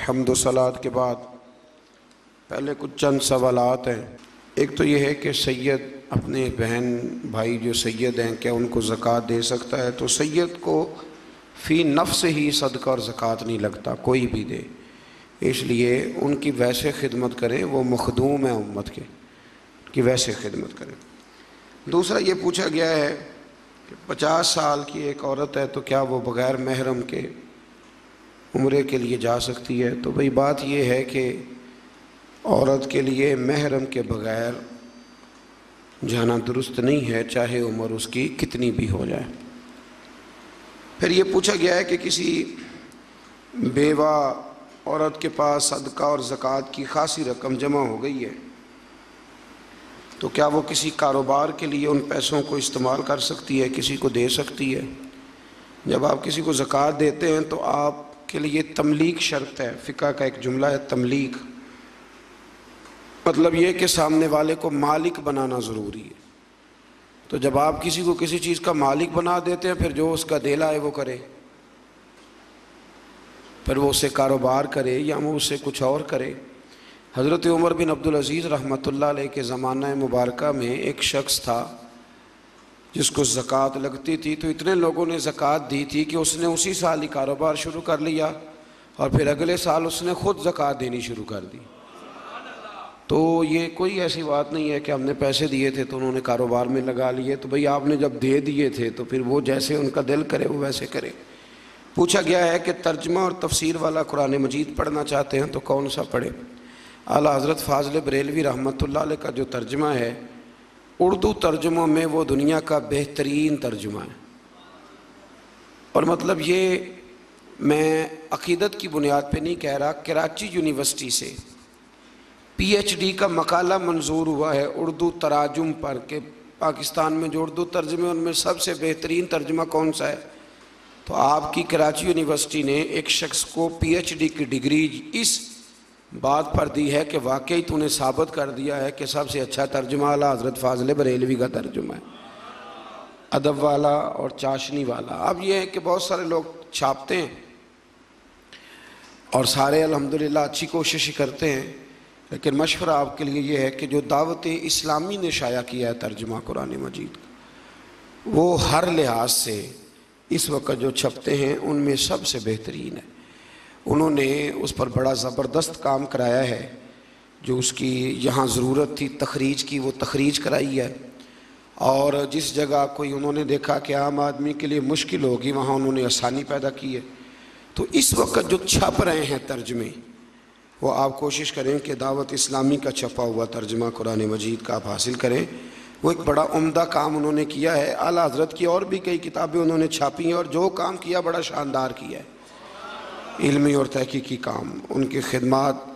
हम्दो सलात के बाद पहले कुछ चंद सवालात हैं। एक तो ये है कि सैयद अपने बहन भाई जो सैयद हैं क्या उनको ज़कात दे सकता है? तो सैयद को फ़ी नफ्स ही सदका और ज़कात नहीं लगता, कोई भी दे, इसलिए उनकी वैसे खिदमत करें, वो मखदूम है उम्मत के, कि वैसे खिदमत करें। दूसरा ये पूछा गया है कि 50 साल की एक औरत है तो क्या वो बग़ैर महरम के उम्रे के लिए जा सकती है? तो भाई बात ये है कि औरत के लिए महरम के बग़ैर जाना दुरुस्त नहीं है, चाहे उम्र उसकी कितनी भी हो जाए। फिर ये पूछा गया है कि किसी बेवा औरत के पास सदका और ज़कात की खासी रकम जमा हो गई है, तो क्या वो किसी कारोबार के लिए उन पैसों को इस्तेमाल कर सकती है, किसी को दे सकती है? जब आप किसी को ज़कात देते हैं तो आपके लिए तमलीक शर्त है। फ़िक़्ह का एक जुमला है तमलीक, मतलब ये कि सामने वाले को मालिक बनाना ज़रूरी है। तो जब आप किसी को किसी चीज़ का मालिक बना देते हैं, फिर जो उसका देला है वो करे, फिर वो उससे कारोबार करे या वो उससे कुछ और करे। हज़रत उमर बिन अब्दुल अज़ीज़ रहमतुल्लाह अलैह के ज़माना मुबारका में एक शख्स था जिसको ज़कात लगती थी, तो इतने लोगों ने ज़कात दी थी कि उसने उसी साल ही कारोबार शुरू कर लिया और फिर अगले साल उसने ख़ुद ज़कात देनी शुरू कर दी। तो ये कोई ऐसी बात नहीं है कि हमने पैसे दिए थे तो उन्होंने कारोबार में लगा लिए। तो भाई आपने जब दे दिए थे तो फिर वो जैसे उनका दिल करे वो वैसे करे। पूछा गया है कि तर्जमा और तफसीर वाला कुरान मजीद पढ़ना चाहते हैं तो कौन सा पढ़े? आला हज़रत फ़ाज़िल बरेलवी रहमतुल्लाह अलैह का जो तर्जमा है उर्दू तर्जुमों में वो दुनिया का बेहतरीन तर्जुमा है। और मतलब ये मैं अक़ीदत की बुनियाद पे नहीं कह रहा, कराची यूनिवर्सिटी से PhD का मकाला मंजूर हुआ है उर्दू तराजुम पर कि पाकिस्तान में जो उर्दू तर्जुमे उनमें सबसे बेहतरीन तर्जुमा कौन सा है। तो आपकी कराची यूनिवर्सिटी ने एक शख्स को PhD की डिग्री इस बात पर दी है कि वाकई तूने साबित कर दिया है कि सबसे अच्छा तर्जुमा आला हज़रत फ़ाज़िल बरेलवी का तर्जुमा है, अदब वाला और चाशनी वाला। अब ये है कि बहुत सारे लोग छापते हैं और सारे अल्हम्दुलिल्लाह अच्छी कोशिश करते हैं, लेकिन मशवरा आपके लिए ये है कि जो दावत इस्लामी ने शाया किया है तर्जुमा कुरान मजीद का, वो हर लिहाज से इस वक्त जो छपते हैं उनमें सबसे बेहतरीन है। उन्होंने उस पर बड़ा ज़बरदस्त काम कराया है, जो उसकी यहाँ ज़रूरत थी तखरीज की वो तखरीज कराई है, और जिस जगह कोई उन्होंने देखा कि आम आदमी के लिए मुश्किल होगी वहाँ उन्होंने आसानी पैदा की है। तो इस वक्त जो छप रहे हैं तर्जमे, वो आप कोशिश करें कि दावत इस्लामी का छपा हुआ तर्जमा कुरान मजीद का आप हासिल करें। वो एक बड़ा उम्दा काम उन्होंने किया है। आला हज़रत की और भी कई किताबें उन्होंने छापी हैं और जो काम किया बड़ा शानदार किया है, इल्मी और तहकीकी काम। उनकी खिदमात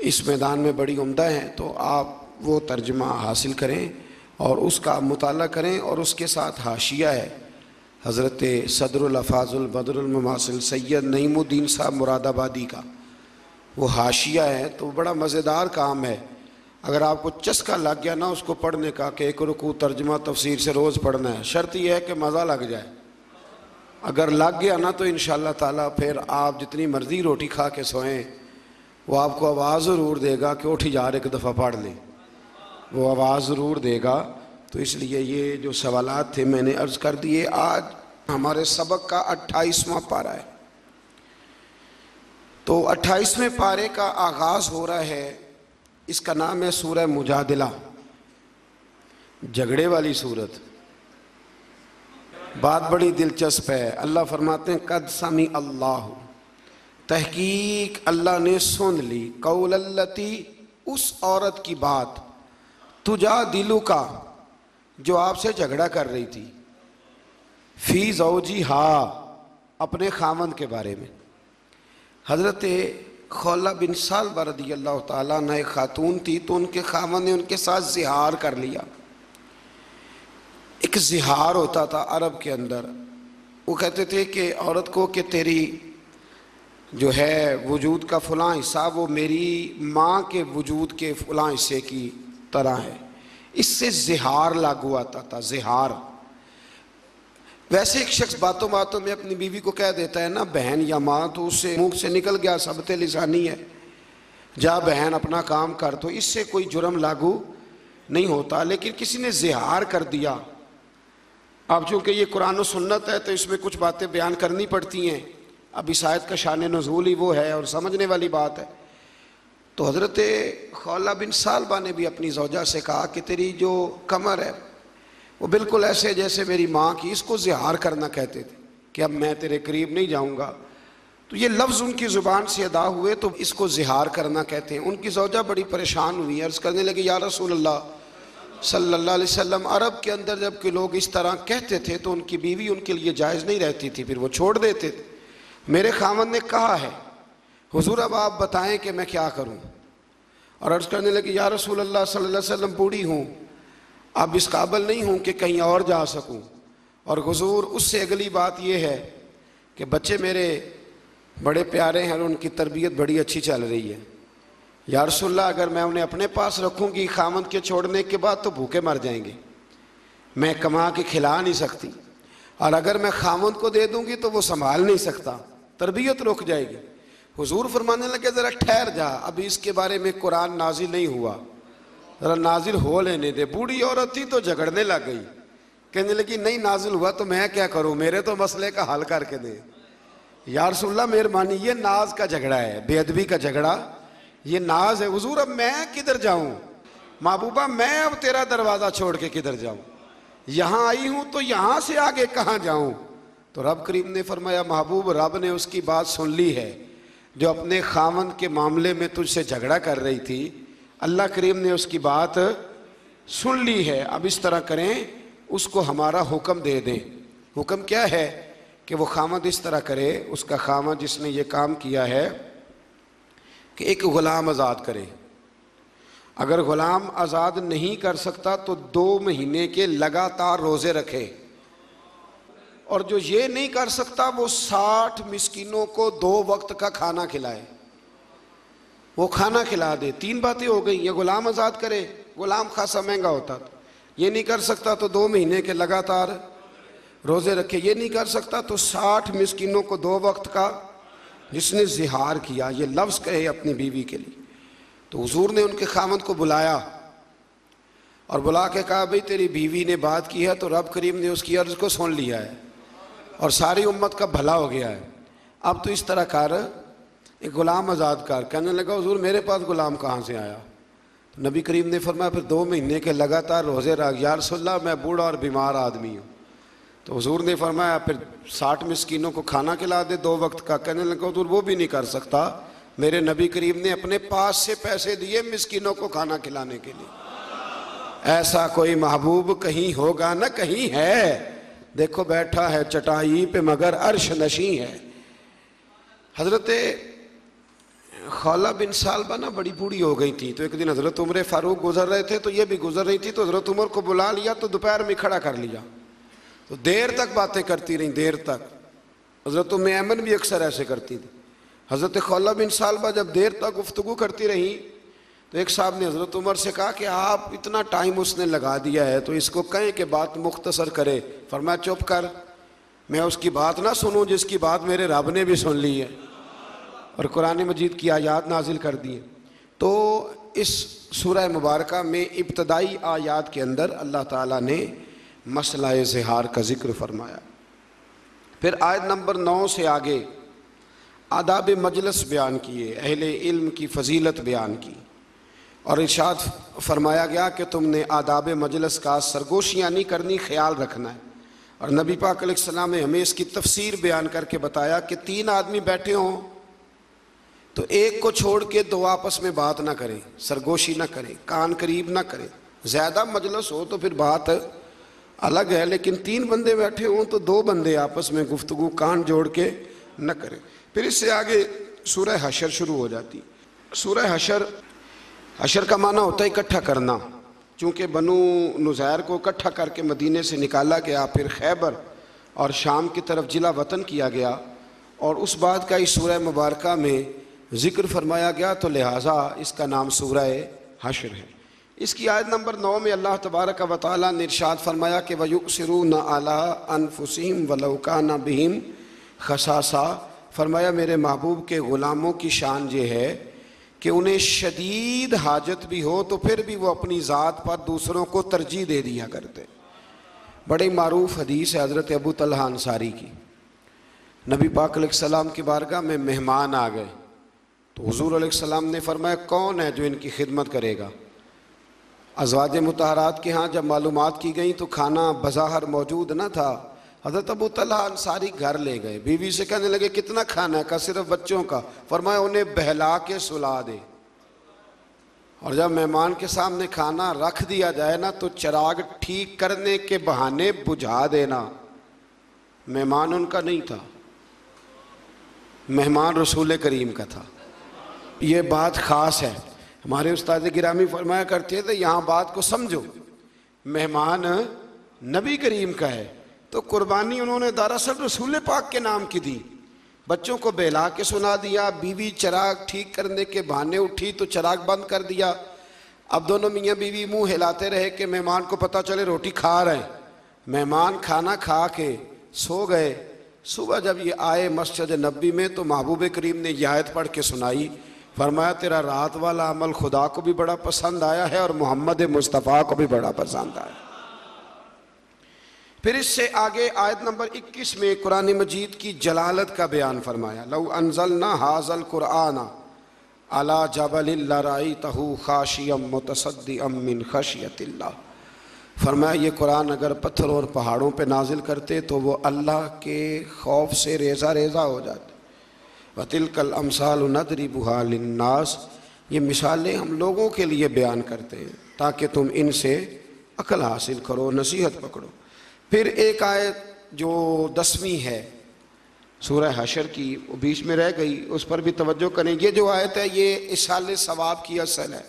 इस मैदान में बड़ी उम्दा हैं। तो आप वो तर्जमा हासिल करें और उसका मुताला करें, और उसके साथ हाशिया है हज़रत सदरुल अफ़ाज़ुल बदरुल मुमासिल सैयद नईमुद्दीन साहब मुरादाबादी का, वो हाशिया है। तो बड़ा मज़ेदार काम है। अगर आपको चस्का लग गया ना उसको पढ़ने का कि एक रुकू तर्जमा तफसीर से रोज़ पढ़ना है, शर्त यह है कि मज़ा लग जाए। अगर लग गया ना तो इंशाअल्लाह ताला फिर आप जितनी मर्ज़ी रोटी खा के सोएं, वो आपको आवाज़ ज़रूर देगा कि उठ यार एक दफ़ा पढ़ लें, वो आवाज़ ज़रूर देगा। तो इसलिए ये जो सवालात थे मैंने अर्ज़ कर दिए। आज हमारे सबक का 28वां पारा है। तो 28वें पारे का आगाज़ हो रहा है, इसका नाम है सूरह मुजादिला, झगड़े वाली सूरत। बात बड़ी दिलचस्प है। अल्लाह फरमाते हैं कद समी अल्लाह, तहकीक अल्लाह ने सुन ली, कौल अल्लती, उस औरत की बात, तुजा दिलू का, जो आपसे झगड़ा कर रही थी, फी ज़ौजी हा, अपने खामन के बारे में। हज़रत खौला बिन सालबा रज़ियल्लाहु ताला अन्हा एक खातून थी, तो उनके खामन ने उनके साथ ज़िहार कर लिया। एक ज़िहार होता था अरब के अंदर, वो कहते थे कि औरत को कि तेरी जो है वजूद का फ़लाँ हिस्सा वो मेरी माँ के वजूद के फ़लाँ हिस्से की तरह है। इससे ज़िहार लागू आता था। ज़िहार वैसे एक शख्स बातों बातों में अपनी बीवी को कह देता है ना बहन या माँ, तो उससे मुंह से निकल गया सबते लिसानी है, जा बहन अपना काम कर, तो इससे कोई जुर्म लागू नहीं होता। लेकिन किसी ने ज़िहार कर दिया, अब चूँकि ये कुरान और सुन्नत है तो इसमें कुछ बातें बयान करनी पड़ती हैं। अब इस आयत का शान नुज़ूल ही वो है और समझने वाली बात है। तो हज़रत खौला बिन सालबा ने भी अपनी ज़ौजा से कहा कि तेरी जो कमर है वो बिल्कुल ऐसे जैसे मेरी माँ की, इसको ज़िहार करना कहते थे कि अब मैं तेरे करीब नहीं जाऊँगा। तो ये लफ्ज़ उनकी ज़ुबान से अदा हुए तो इसको ज़िहार करना कहते हैं। उनकी ज़ौजा बड़ी परेशान हुई, अर्ज़ करने लगी या रसूल अल्लाह सल्लल्लाहु अलैहि वसल्लम, अरब के अंदर जब कि लोग इस तरह कहते थे तो उनकी बीवी उनके लिए जायज़ नहीं रहती थी, फिर वो छोड़ देते थे। मेरे खामद ने कहा है हुजूर अब आप बताएं कि मैं क्या करूं। और अर्ज़ करने लगी या रसूल अल्लाह सल्लल्लाहु अलैहि वसल्लम, बूढ़ी हूँ, अब इस काबिल नहीं हूँ कि कहीं और जा सकूँ। और हुजूर उससे अगली बात यह है कि बच्चे मेरे बड़े प्यारे हैं और उनकी तरबियत बड़ी अच्छी चल रही है। या रसूलल्लाह अगर मैं उन्हें अपने पास रखूँगी खामद के छोड़ने के बाद तो भूखे मर जाएंगे, मैं कमा के खिला नहीं सकती, और अगर मैं खामद को दे दूँगी तो वो संभाल नहीं सकता, तरबियत रुक जाएगी। हुजूर फरमाने लगे ज़रा ठहर जा, अभी इसके बारे में कुरान नाजिल नहीं हुआ, ज़रा नाजिल हो लेने दे। बूढ़ी औरत थी तो झगड़ने लग गई, कहने लगी नहीं नाजिल हुआ तो मैं क्या करूँ, मेरे तो मसले का हल करके दे। या रसूलल्लाह मेहरबानी, ये नाज का झगड़ा है, बेअदबी का झगड़ा, ये नाज है। हुजूर अब मैं किधर जाऊँ, महबूबा मैं अब तेरा दरवाज़ा छोड़ के किधर जाऊँ, यहाँ आई हूँ तो यहाँ से आगे कहाँ जाऊँ। तो रब करीम ने फरमाया महबूब रब ने उसकी बात सुन ली है जो अपने खामन के मामले में तुझसे झगड़ा कर रही थी, अल्लाह करीम ने उसकी बात सुन ली है। अब इस तरह करें, उसको हमारा हुक्म दे दें। हुक्म क्या है कि वो खामद इस तरह करे, उसका खामद जिसने ये काम किया है कि एक ग़ुलाम आज़ाद करे। अगर ग़ुलाम आज़ाद नहीं कर सकता तो 2 महीने के लगातार रोज़े रखे, और जो ये नहीं कर सकता वो 60 मिस्कीनों को 2 वक्त का खाना खिलाए, वो खाना खिला दे। 3 बातें हो गई, ये ग़ुलाम आज़ाद करे, ग़ुलाम खासा महंगा होता था, ये नहीं कर सकता तो 2 महीने के लगातार रोज़े रखे, ये नहीं कर सकता तो 60 मिस्कीनों को 2 वक्त का, जिसने ज़िहार किया, ये लफ्ज़ कहे अपनी बीवी के लिए। तो हुजूर ने उनके खामद को बुलाया और बुला के कहा भाई तेरी बीवी ने बात की है तो रब करीम ने उसकी अर्ज़ को सुन लिया है और सारी उम्मत का भला हो गया है, अब तो इस तरह कर, एक ग़ुलाम आज़ाद कर। कहने लगा हुजूर मेरे पास ग़ुलाम कहाँ से आया। तो नबी करीम ने फरमाया फिर 2 महीने के लगातार रोज़े रख। या रसूलल्लाह मैं बूढ़ा और बीमार आदमी हूँ। तो हुजूर ने फरमाया फिर 60 मिस्कीनों को खाना खिला दे 2 वक्त का। कहने लगा हुजूर वो भी नहीं कर सकता, मेरे नबी करीम ने अपने पास से पैसे दिए मिस्कीनों को खाना खिलाने के लिए। ऐसा कोई महबूब कहीं होगा ना कहीं है, देखो बैठा है चटाई पे मगर अर्श नशी है। हज़रत खौला बिन सालबा ना बड़ी बूढ़ी हो गई थी, तो एक दिन हज़रत उमर फ़ारूक गुजर रहे थे तो ये भी गुजर रही थी, तो हज़रत उमर को बुला लिया, तो दोपहर में खड़ा कर लिया, तो देर तक बातें करती रहीं, देर तक। हज़रत उम्मे ऐमन भी अक्सर ऐसे करती थी। हज़रत खौला बिन सालबा जब देर तक गुफ्तगू करती रहीं तो एक साहब ने हज़रत उमर से कहा कि आप इतना टाइम उसने लगा दिया है तो इसको कहें कि बात मुख्तसर करे। फरमाया चुप कर, मैं उसकी बात ना सुनूं जिसकी बात मेरे रब ने भी सुन ली है और कुरान मजीद की आयात नाजिल कर दी है। तो इस सूरह मुबारका में इब्तदाई आयात के अंदर अल्लाह ताला ने मसला ज़िहार का ज़िक्र फरमाया। फिर आयत नंबर 9 से आगे आदाब मजलिस बयान किए, अहले इल्म की फ़जीलत बयान की, और इरशाद फरमाया गया कि तुमने आदाब मजलिस का सरगोशियाँ नहीं करनी, ख्याल रखना है। और नबी पाक अलैहिस्सलाम ने हमें इसकी तफसीर बयान करके बताया कि 3 आदमी बैठे हों तो एक को छोड़ के 2 आपस में बात ना करें, सरगोशी ना करें, कान करीब ना करें। ज़्यादा मजलिस हो तो फिर बात अलग है, लेकिन 3 बंदे बैठे हों तो 2 बंदे आपस में गुफ्तगू कान जोड़ के न करें। फिर इससे आगे सूरह हशर शुरू हो जाती। सूरह हशर का माना होता है इकट्ठा करना। चूँकि बनु नुज़ैर को इकट्ठा करके मदीने से निकाला गया, फिर खैबर और शाम की तरफ जिला वतन किया गया, और उस बात का इस सूरह मुबारका में ज़िक्र फरमाया गया, तो लिहाजा इसका नाम सूरह हशर है। इसकी आयत नंबर 9 में अल्लाह तबारक व तआला ने इरशाद फरमाया कि वयुसिरूना अला अनफुसिहिम वलौ काना बिहिम खसासा। फरमाया मेरे महबूब के ग़ुलामों की शान ये है कि उन्हें शदीद हाजत भी हो तो फिर भी वो अपनी ज़ात पर दूसरों को तरजीह दे दिया करते। बड़ी मारूफ हदीस है हज़रत अबू तलहा अंसारी की। नबी पाक अलैहिस्सलाम की बारगाह में मेहमान आ गए तो हुज़ूर अलैहिस्सलाम ने फरमाया कौन है जो इनकी खिदमत करेगा। अज़वाज मुतहरात के यहाँ जब मालूमात की गई तो खाना बज़ाहर मौजूद न था। हज़रत अबू तलहा अंसारी घर ले गए, बीवी से कहने लगे कितना खाना है? का सिर्फ बच्चों का। फरमाया उन्हें बहला के सुला दे। और जब मेहमान के सामने खाना रख दिया जाए ना तो चिराग ठीक करने के बहाने बुझा देना। मेहमान उनका नहीं था, मेहमान रसूल करीम का था। ये बात ख़ास है। हमारे उस्ताद गिरामी फरमाया करते थे यहाँ बात को समझो, मेहमान नबी करीम का है तो कुर्बानी उन्होंने दरअसल रसूल पाक के नाम की दी। बच्चों को बहला के सुना दिया, बीवी चिराग ठीक करने के बहाने उठी तो चिराग बंद कर दिया। अब दोनों मियाँ बीवी मुंह हिलाते रहे कि मेहमान को पता चले रोटी खा रहे। मेहमान खाना खा के सो गए। सुबह जब ये आए मस्जिद नबी में तो महबूब करीम ने यह आयत पढ़ के सुनाई। फरमाया तेरा रात वाला अमल खुदा को भी बड़ा पसंद आया है और मोहम्मद मुस्तफ़ा को भी बड़ा पसंद आया। फिर इससे आगे आयत नंबर 21 में कुरान मजीद की जलालत का बयान फरमाया। लौ अनज़लना हाज़ल कुरआन अला जबलिन लरअयतहु खाशियम मुतसद्दिअम मिन खशियतिल्लाह। फरमाया ये कुरान अगर पत्थरों और पहाड़ों पे नाजिल करते तो वो अल्लाह के खौफ से रेज़ा रेज़ा हो जाते। वतिलकल अमसालु नदरिबुहा लिन्नास, ये मिसालें हम लोगों के लिए बयान करते हैं ताकि तुम इनसे अकल हासिल करो, नसीहत पकड़ो। फिर एक आयत जो 10वीं है सूरह हशर की, वो बीच में रह गई, उस पर भी तवज्जो करें। ये जो आयत है ये इसाले सवाब की असल है।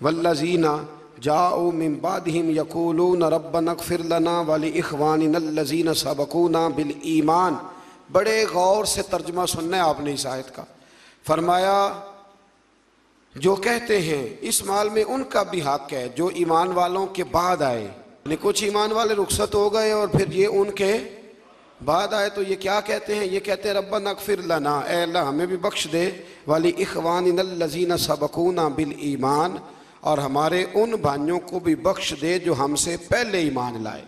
वल्लज़ीना जाओ मिन बादिहिम यक़ूलून रब्बना इग़फ़िर लना व लिइख़वानिना अल्लज़ीना सबक़ूना बिल ईमान। बड़े गौर से तर्जुमा सुनना है आपने इस आयत का। फरमाया जो कहते हैं इस माल में उनका भी हक है जो ईमान वालों के बाद आए। कुछ ईमान वाले रुखसत हो गए और फिर ये उनके बाद आए तो ये क्या कहते हैं? ये कहते हैं रब्बना इग़फ़िर लना, ऐ अल्लाह हमें भी बख्श दे, वाली इख़वानिना अल्लज़ीना सबक़ूना बिल ईमान, और हमारे उन भाइयों को भी बख्श दे जो हमसे पहले ईमान लाए,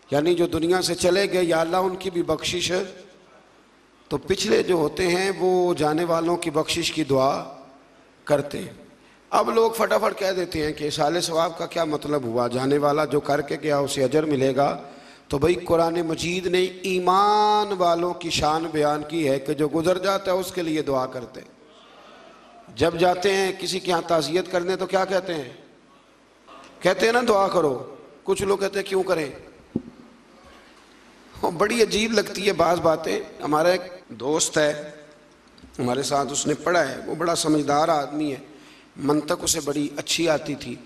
यानी जो दुनिया से चले गए, या अल्लाह उनकी भी बख्शिश। तो पिछले जो होते हैं वो जाने वालों की बख्शिश की दुआ करते हैं। अब लोग फटाफट कह देते हैं कि इसाले सवाब का क्या मतलब हुआ, जाने वाला जो करके गया उसे अजर मिलेगा। तो भाई कुरान मजीद ने ईमान वालों की शान बयान की है कि जो गुजर जाता है उसके लिए दुआ करते हैं। जब जाते हैं किसी के यहाँ ताज़ियत करने तो क्या कहते हैं? कहते हैं ना दुआ करो। कुछ लोग कहते हैं क्यों करें? बड़ी अजीब लगती है बाज़ बातें। हमारा एक दोस्त है हमारे साथ, उसने पढ़ा है, वो बड़ा समझदार आदमी है, मंतक उसे बड़ी अच्छी आती थी,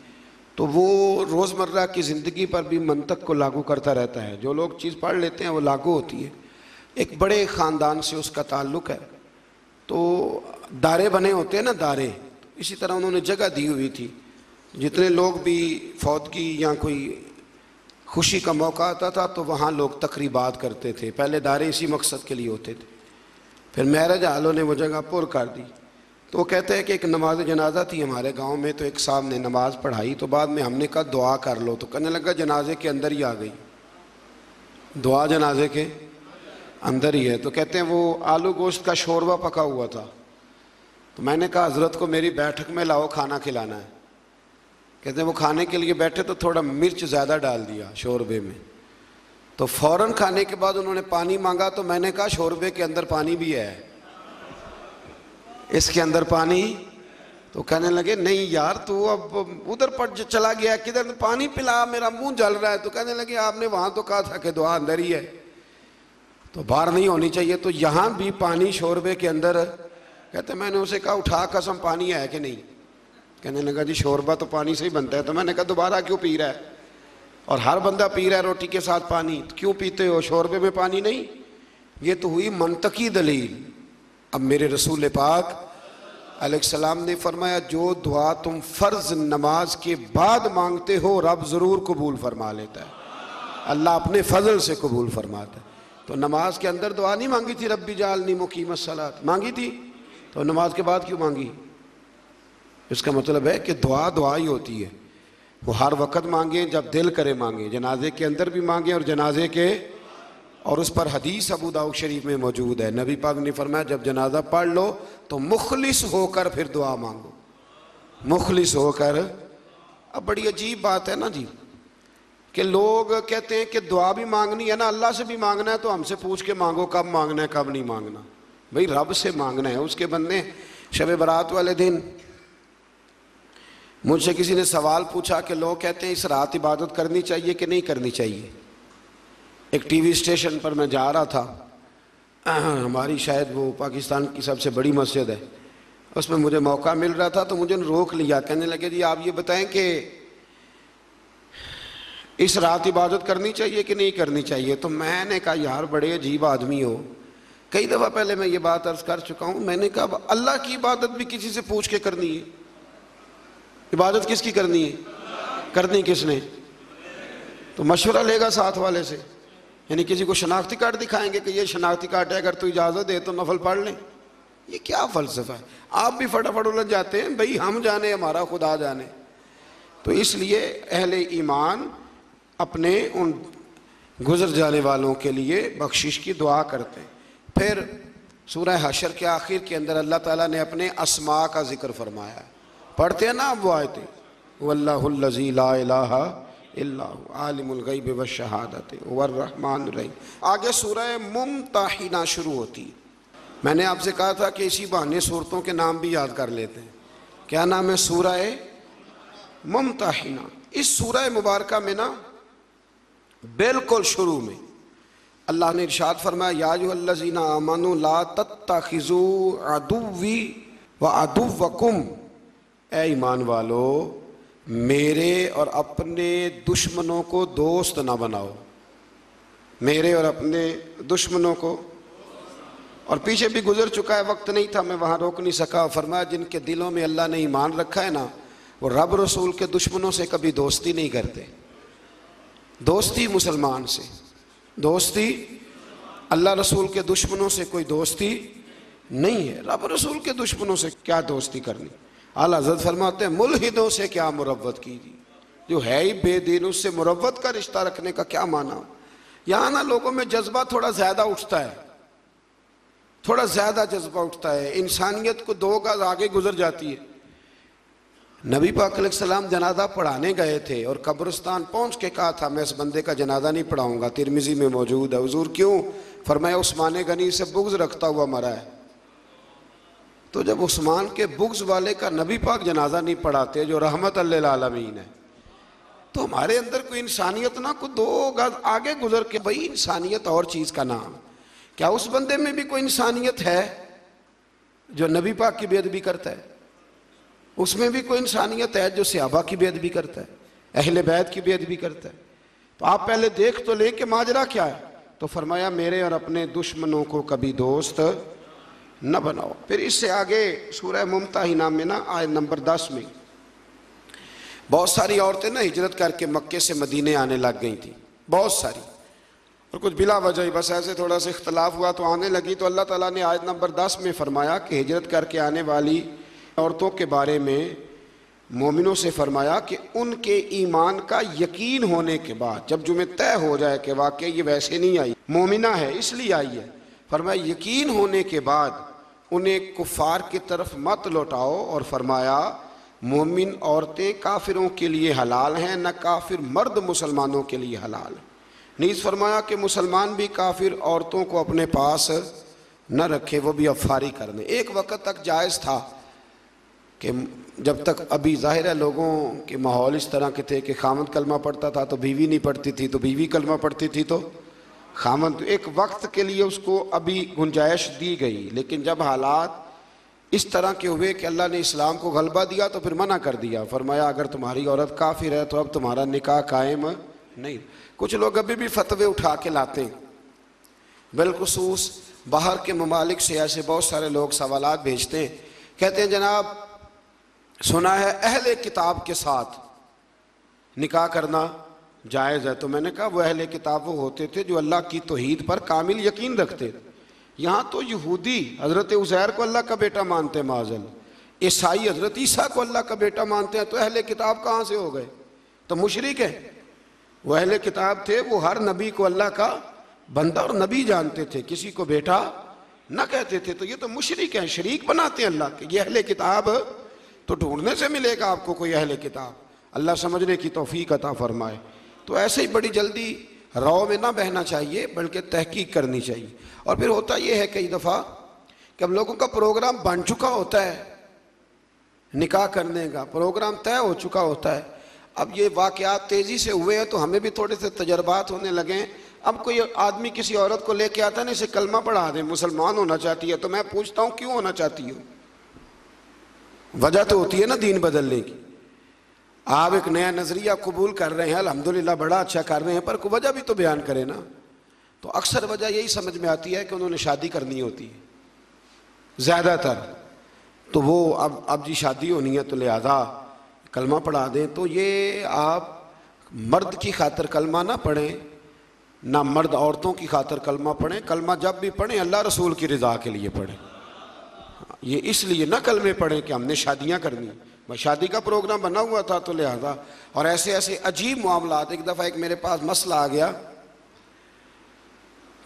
तो वो रोज़मर्रा की ज़िंदगी पर भी मंतक को लागू करता रहता है। जो लोग चीज़ पढ़ लेते हैं वो लागू होती है। एक बड़े ख़ानदान से उसका ताल्लुक़ है, तो दारे बने होते हैं ना दारे, इसी तरह उन्होंने जगह दी हुई थी। जितने लोग भी फौतगी या कोई खुशी का मौका आता था तो वहाँ लोग तकरीबात करते थे। पहले दारे इसी मकसद के लिए होते थे, फिर महरज आलों ने वो जगह पुर कर दी। तो वो कहते हैं कि एक नमाज जनाजा थी हमारे गांव में, तो एक साहब ने नमाज़ पढ़ाई, तो बाद में हमने कहा दुआ कर लो, तो कहने लगा जनाजे के अंदर ही आ गई, दुआ जनाजे के अंदर ही है। तो कहते हैं वो आलू गोश्त का शोरबा पका हुआ था, तो मैंने कहा हज़रत को मेरी बैठक में लाओ, खाना खिलाना है। कहते हैं वो खाने के लिए बैठे तो थोड़ा मिर्च ज़्यादा डाल दिया शोरबे में, तो फ़ौरन खाने के बाद उन्होंने पानी मांगा, तो मैंने कहा शोरबे के अंदर पानी भी है, इसके अंदर पानी। तो कहने लगे नहीं यार तू अब उधर पर चला गया, किधर, तो पानी पिला, मेरा मुंह जल रहा है। तो कहने लगे आपने वहाँ तो कहा था कि दुआ अंदर ही है, तो बाहर नहीं होनी चाहिए, तो यहाँ भी पानी शोरबे के अंदर। कहते मैंने उसे कहा उठा कसम पानी है कि नहीं? कहने लगा जी शोरबा तो पानी से ही बनता है। तो मैंने कहा दोबारा क्यों पी रहा है? और हर बंदा पी रहा है रोटी के साथ पानी, तो क्यों पीते हो? शोरबे में पानी नहीं? ये तो हुई मंतकी दलील। अब मेरे रसूल पाक अलैहिस्सलाम ने फरमाया जो दुआ तुम फ़र्ज नमाज के बाद मांगते हो रब ज़रूर कबूल फरमा लेता है, अल्लाह अपने फजल से कबूल फरमाता है। तो नमाज के अंदर दुआ नहीं मांगी थी रब्बी जालनी मुकीमस सलात, मांगी थी, तो नमाज के बाद क्यों मांगी? इसका मतलब है कि दुआ दुआ ही होती है, वो हर वक्त मांगे जब दिल करे मांगे, जनाजे के अंदर भी मांगे और जनाजे के, और उस पर हदीस अबू दाऊद शरीफ में मौजूद है, नबी पाक ने फरमाया जब जनाजा पढ़ लो तो मुखलिस होकर फिर दुआ मांगो, मुखलिस होकर। अब बड़ी अजीब बात है ना जी कि लोग कहते हैं कि दुआ भी मांगनी है ना, अल्लाह से भी मांगना है तो हमसे पूछ के मांगो कब मांगना है कब नहीं मांगना। भाई रब से मांगना है, उसके बंदे। शब बारात वाले दिन मुझसे किसी ने सवाल पूछा कि लोग कहते हैं इस रात इबादत करनी चाहिए कि नहीं करनी चाहिए। एक टीवी स्टेशन पर मैं जा रहा था, हमारी शायद वो पाकिस्तान की सबसे बड़ी मस्जिद है, उसमें मुझे मौका मिल रहा था तो मुझे रोक लिया, कहने लगे जी आप ये बताएं कि इस रात इबादत करनी चाहिए कि नहीं करनी चाहिए। तो मैंने कहा यार बड़े अजीब आदमी हो, कई दफ़ा पहले मैं ये बात अर्ज कर चुका हूँ। मैंने कहा अल्लाह की इबादत भी किसी से पूछ के करनी है, इबादत किसकी करनी है, करनी किसने? तो मशवरा लेगा साथ वाले से, यानी किसी को शनाख्ती कार्ड दिखाएंगे कि ये शनाख्ती कार्ड है, अगर तू इजाज़त दे तो नफल पढ़ लें। ये क्या फ़लसफ़ा है? आप भी फटाफट उलझ जाते हैं, भाई हम जाने हमारा खुदा जाने। तो इसलिए अहले ईमान अपने उन गुजर जाने वालों के लिए बख्शिश की दुआ करते हैं। फिर सूरह हशर के आखिर के अंदर अल्लाह ताला ने अपने अस्मा का जिक्र फरमाया है, पढ़ते हैं ना आप वो आयतें, वल्लाहुल्लज़ी ला इलाहा इल्ला हु आलिमुल गैब व शहादत वर्रहमानुर रहीम। आगे सूरह मुमतहिना शुरू होती है। मैंने आपसे कहा था कि इसी बहाने सूरतों के नाम भी याद कर लेते हैं। क्या नाम है? सूरह मुमतहिना। इस सूरह मुबारका में ना बिल्कुल शुरू में अल्लाह ने इरशाद फरमाया या अय्युहल्लज़ीना आमनू ला तत्तखिज़ू अदुव्वी व अदुव्वकुम, ए ईमान वालो मेरे और अपने दुश्मनों को दोस्त ना बनाओ, मेरे और अपने दुश्मनों को। और पीछे भी गुजर चुका है, वक्त नहीं था मैं वहाँ रोक नहीं सका। फरमाया जिनके दिलों में अल्लाह ने ईमान रखा है ना, वो रब रसूल के दुश्मनों से कभी दोस्ती नहीं करते। दोस्ती मुसलमान से, दोस्ती अल्लाह रसूल के दुश्मनों से कोई दोस्ती नहीं है। रब रसूल के दुश्मनों से क्या दोस्ती करनी? आला हज़रत फरमाते हैं मुल्हिदों से क्या मुरव्वत कीजिए, जो है ही बेदीन उससे मुरव्वत का रिश्ता रखने का क्या माना। यहाँ ना लोगों में जज्बा थोड़ा ज़्यादा उठता है, थोड़ा ज़्यादा जज्बा उठता है, इंसानियत को दो गज आगे गुजर जाती है। नबी पाक अलैहिस्सलाम जनाजा पढ़ाने गए थे और कब्रिस्तान पहुँच के कहा था मैं इस बंदे का जनाजा नहीं पढ़ाऊँगा, तिरमिज़ी में मौजूद है। हुजूर क्यों? फरमाया उस्मान गनी से बुग़्ज़ रखता हुआ मरा है। तो जब उस्मान के बुग़्ज़ वाले का नबी पाक जनाजा नहीं पढ़ाते जो रहमत लिल आलमीन है, तो हमारे अंदर कोई इंसानियत ना को दो गज आगे गुजर के, भाई इंसानियत और चीज़ का नाम, क्या उस बंदे में भी कोई इंसानियत है जो नबी पाक की बेअदबी करता है? उसमें भी कोई इंसानियत है जो सहाबा की बेअदबी करता है, अहले बैत की बेअदबी करता है? तो आप पहले देख तो ले कि माजरा क्या है। तो फरमाया मेरे और अपने दुश्मनों को कभी दोस्त न बनाओ। फिर इससे आगे सूरह मुमतहिना में ना आयत नंबर 10 में बहुत सारी औरतें ना हिजरत करके मक्के से मदीने आने लग गई थी, बहुत सारी, और कुछ बिला वजह बस ऐसे थोड़ा सा इख्तलाफ हुआ तो आने लगी। तो अल्लाह ताला ने आयत नंबर 10 में फरमाया कि हिजरत करके आने वाली औरतों के बारे में मोमिनों से फरमाया कि उनके ईमान का यकीन होने के बाद, जब जुमे तय हो जाए कि वाकई ये वैसे नहीं आई, मोमिना है इसलिए आई है, फरमाया यकीन होने के बाद उन्हें कुफ़ार की तरफ मत लौटाओ। और फरमाया मोमिन औरतें काफिरों के लिए हलाल हैं, न काफिर मर्द मुसलमानों के लिए हलाल। नीज़ फरमाया कि मुसलमान भी काफिर औरतों को अपने पास न रखे, वो भी अफारी करने। एक वक़्त तक जायज़ था कि जब तक अभी ज़ाहिर है लोगों के माहौल इस तरह के थे कि खामद कलमा पढ़ता था तो बीवी नहीं पढ़ती थी, तो बीवी कलमा पढ़ती थी तो खामद, एक वक्त के लिए उसको अभी गुंजाइश दी गई। लेकिन जब हालात इस तरह के हुए कि अल्लाह ने इस्लाम को गलबा दिया तो फिर मना कर दिया। फरमाया अगर तुम्हारी औरत काफिर है तो अब तुम्हारा निकाह कायम नहीं। कुछ लोग अभी भी फतवे उठा के लाते हैं, बिलखुसूस बाहर के ममालिक से ऐसे बहुत सारे लोग सवालात भेजते हैं कहते हैं जनाब सुना है अहले किताब के साथ निकाह करना जायज़ है। तो मैंने कहा वो अहले किताब वो होते थे जो अल्लाह की तौहीद पर कामिल यकीन रखते थे। यहाँ तो यहूदी हज़रत उज़ैर को अल्लाह का बेटा मानते हैं माज़ल, ईसाई हज़रत ईसा को अल्लाह का बेटा मानते हैं, तो अहले किताब कहाँ से हो गए? तो मुशरिक हैं। वो अहले किताब थे, वो हर नबी को अल्लाह का बंदा और नबी जानते थे, किसी को बेटा न कहते थे। तो ये तो मुशरिक हैं, शरीक बनाते हैं अल्लाह के। ये अहले किताब तो ढूंढने से मिलेगा आपको कोई अहले किताब, अल्लाह समझने की तौफीक अता फरमाए। तो ऐसे ही बड़ी जल्दी राव में ना बहना चाहिए, बल्कि तहकीक करनी चाहिए। और फिर होता यह है कई दफ़ा कि हम लोगों का प्रोग्राम बन चुका होता है, निकाह करने का प्रोग्राम तय हो चुका होता है। अब ये वाक़यात तेज़ी से हुए हैं तो हमें भी थोड़े से तजर्बात होने लगे हैं। अब कोई आदमी किसी औरत को लेके आता है ना, इसे कलमा पढ़ा दे, मुसलमान होना चाहती है, तो मैं पूछता हूँ क्यों होना चाहती हो? वजह तो होती है ना दीन बदलने की। आप एक नया नज़रिया कबूल कर रहे हैं, अल्हम्दुलिल्लाह बड़ा अच्छा कर रहे हैं, पर कोई वजह भी तो बयान करें ना। तो अक्सर वजह यही समझ में आती है कि उन्होंने शादी करनी होती है ज़्यादातर। तो वो अब जी शादी होनी है तो लिहाजा कलमा पढ़ा दें। तो ये आप मर्द की खातिर कलमा ना पढ़ें, ना मर्द औरतों की खातिर कलमा पढ़ें। कलमा जब भी पढ़ें अल्लाह रसूल की रज़ा के लिए पढ़ें। ये इसलिए ना कलमे पढ़ें कि हमने शादियाँ करनी, मैं शादी का प्रोग्राम बना हुआ था तो लिहाजा। और ऐसे ऐसे अजीब मामलात। एक दफ़ा एक मेरे पास मसला आ गया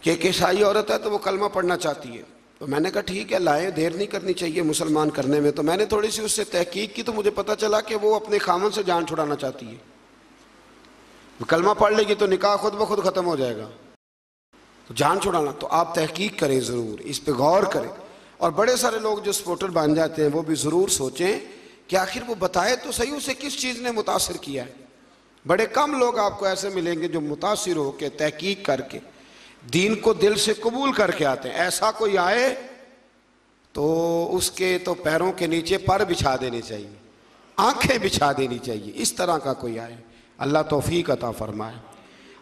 कि एक ईसाई औरत है तो वो कलमा पढ़ना चाहती है। तो मैंने कहा ठीक है लाएं, देर नहीं करनी चाहिए मुसलमान करने में। तो मैंने थोड़ी सी उससे तहकीक की तो मुझे पता चला कि वो अपने खामन से जान छुड़ाना चाहती है। कलमा पढ़ लेगी तो निकाह खुद ब खुद ख़त्म हो जाएगा, तो जान छुड़ाना। तो आप तहकीक करें, ज़रूर इस पर गौर करें। और बड़े सारे लोग जो सपोर्टर बन जाते हैं वो भी ज़रूर सोचें कि आखिर वो बताए तो सही उसे किस चीज़ ने मुतासिर किया है। बड़े कम लोग आपको ऐसे मिलेंगे जो मुतासिर होकर तहकीक करके दीन को दिल से कबूल करके आते हैं। ऐसा कोई आए तो उसके तो पैरों के नीचे पर बिछा देने चाहिए, आंखें बिछा देनी चाहिए, इस तरह का कोई आए। अल्लाह तौफीक अता फरमाए।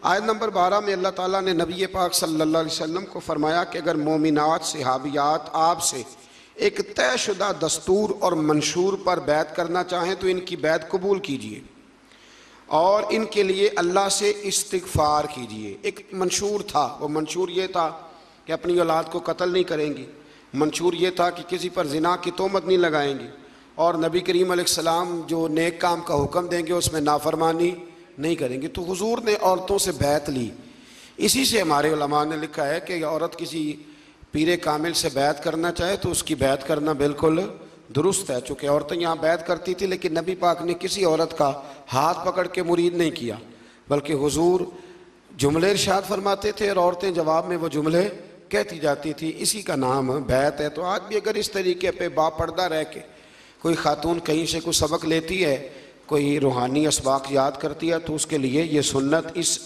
आयत नंबर 12 में अल्लाह ताला ने नबी पाक सल्लल्लाहु अलैहि वसल्लम को फरमाया कि अगर मोमिनात सहाबियात आपसे एक तयशुदा दस्तूर और मंशूर पर बैत करना चाहें तो इनकी बैत कबूल कीजिए और इनके लिए अल्लाह से इस्तिग़फ़ार कीजिए। एक मंशूर था, वो मंशूर ये था कि अपनी औलाद को कत्ल नहीं करेंगी, मंशूर ये था कि किसी पर ज़िना की तोहमत नहीं लगाएंगी, और नबी करीम अलैहिस्सलाम जो नेक काम का हुक्म देंगे उसमें नाफरमानी नहीं करेंगे। तो हुजूर ने औरतों से बैत ली। इसी से हमारे उलमा ने लिखा है कि औरत किसी पीरे कामिल से बैत करना चाहे तो उसकी बैत करना बिल्कुल दुरुस्त है। चूँकि औरतें यहाँ बैत करती थी लेकिन नबी पाक ने किसी औरत का हाथ पकड़ के मुरीद नहीं किया, बल्कि हुजूर जुमले इरशाद फरमाते थे और औरतें जवाब में वो जुमले कहती जाती थी। इसी का नाम बैत है। तो आज भी अगर इस तरीके पे बापर्दा रह के कोई खातून कहीं से कुछ सबक लेती है, कोई रूहानी असबाक याद करती है, तो उसके लिए ये सुन्नत इस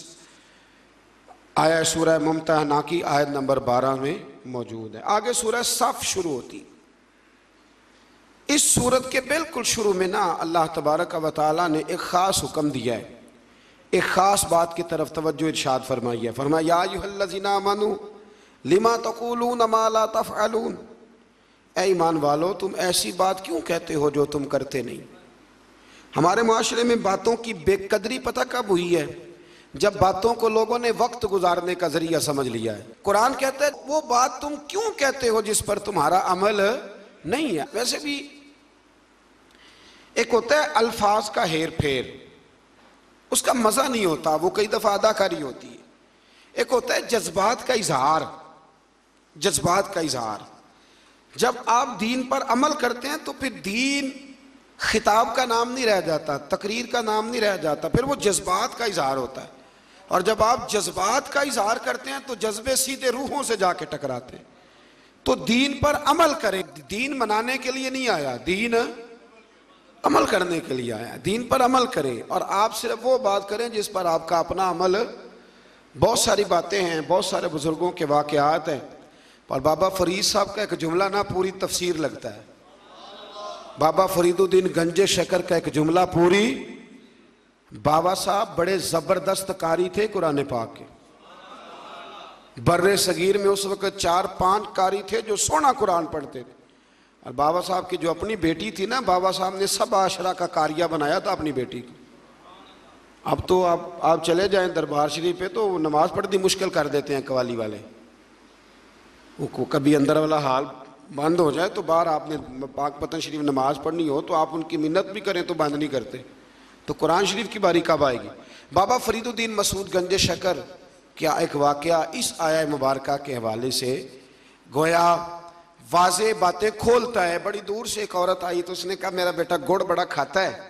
आया सूरह मुम्तहना की आयत नंबर 12 में मौजूद है। आगे सूरह सफ शुरू होती। इस सूरत के बिल्कुल शुरू में ना अल्लाह तबारक व तआला ने एक ख़ास हुक्म दिया है, एक ख़ास बात की तरफ तवज्जो इरशाद फरमाई है। फरमाया या अय्युहल्लज़ीना आमनू लिमा तक़ूलून मा ला तफ़अलून, ऐ ईमान वालो तुम ऐसी बात क्यों कहते हो जो तुम करते नहीं। हमारे माशरे में बातों की बेकदरी पता कब हुई है? जब बातों को लोगों ने वक्त गुजारने का जरिया समझ लिया है। कुरान कहता है वो बात तुम क्यों कहते हो जिस पर तुम्हारा अमल नहीं है। वैसे भी एक होता है अल्फाज का हेर फेर, उसका मजा नहीं होता, वो कई दफा अदाकारी होती है। एक होता है जज्बात का इजहार, जज्बात का इजहार। जब आप दीन पर अमल करते हैं तो फिर दीन खिताब का नाम नहीं रह जाता, तकरीर का नाम नहीं रह जाता, फिर वो जज्बात का इजहार होता है। और जब आप जज्बात का इजहार करते हैं तो जज्बे सीधे रूहों से जाके टकराते हैं। तो दीन पर अमल करें। दीन मनाने के लिए नहीं आया, दीन अमल करने के लिए आया। दीन पर अमल करें और आप सिर्फ वो बात करें जिस पर आपका अपना अमल। बहुत सारी बातें हैं, बहुत सारे बुजुर्गों के वाक़यात हैं, और बाबा फरीद साहब का एक जुमला ना पूरी तफसीर लगता है। बाबा फरीदुद्दीन गंजे शकर का एक जुमला पूरी। बाबा साहब बड़े ज़बरदस्त कारी थे कुरान पाक के। बर्रे सगीर में उस वक़्त 4-5 कारी थे जो सोना कुरान पढ़ते थे, और बाबा साहब की जो अपनी बेटी थी ना, बाबा साहब ने सब आशरा का कारिया बनाया था अपनी बेटी को। अब तो आप चले जाएं दरबार शरीफ पे तो नमाज पढ़नी मुश्किल कर देते हैं कवाली वाले। वो कभी अंदर वाला हाल बंद हो जाए तो बाहर आपने पाक पतन शरीफ नमाज पढ़नी हो तो आप उनकी मिन्नत भी करें तो बंद नहीं करते। तो कुरान शरीफ की बारी कब आएगी? बाबा फरीदुद्दीन मसूद गंज शकर क्या एक वाकया इस आया मुबारका के हवाले से गोया वाज़े बातें खोलता है। बड़ी दूर से एक औरत आई तो उसने कहा मेरा बेटा गुड़ बड़ा खाता है।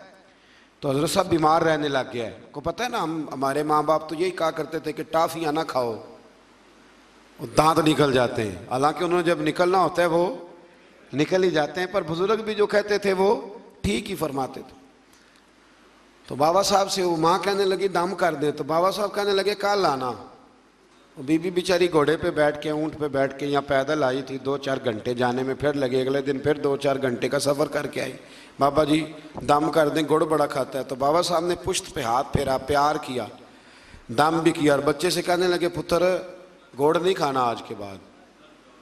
तो हज़रत साहब बीमार रहने लग गया है। को पता है ना, हमारे माँ बाप तो यही कहा करते थे कि टाफियाँ ना खाओ, दांत निकल जाते हैं। हालांकि उन्होंने जब निकलना होता है वो निकल ही जाते हैं, पर बुजुर्ग भी जो कहते थे वो ठीक ही फरमाते थे। तो बाबा साहब से वो माँ कहने लगी दम कर दे, तो बाबा साहब कहने लगे कल आना। बीबी बेचारी घोड़े पे बैठ के ऊँट पे बैठ के यहाँ पैदल आई थी, 2-4 घंटे जाने में फिर लगे, अगले दिन फिर 2-4 घंटे का सफ़र करके आई। बाबा जी दम कर दें, गुड़ बड़ा खाता है। तो बाबा साहब ने पुश्त पे हाथ फेरा, प्यार किया, दम भी किया और बच्चे से कहने लगे पुत्र गुड़ नहीं खाना आज के बाद,